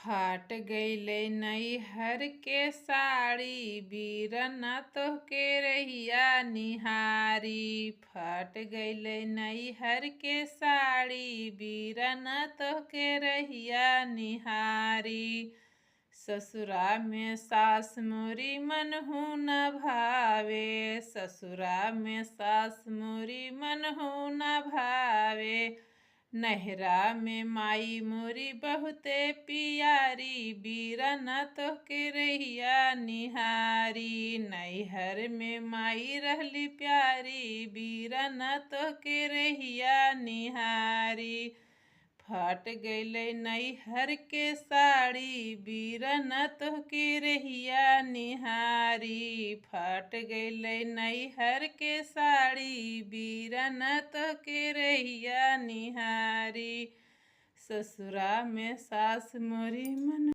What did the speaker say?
फाट गईले नैहर के साड़ी बीरना तोहके रहिया निहारी। फाट गईले नैहर के साड़ी बीरना तोहके रहिया निहारी। ससुरा में सास मोरी मनहु न भावे, ससुरा में सास मोरी मनहु न भावे। नहरा में माई मोरी बहुते पियारी, बीरना तोहके रहिया निहारी। नैहर में माई रहली प्यारी, बीरना तोहके रहिया निहारी। फाट गईले नैहर के साड़ी बीरना तोहके रहिया निहारी। फाट गईले नैहर के साड़ी बीरना तोहके रहिया निहारी। ससुरा में सास मोरी मन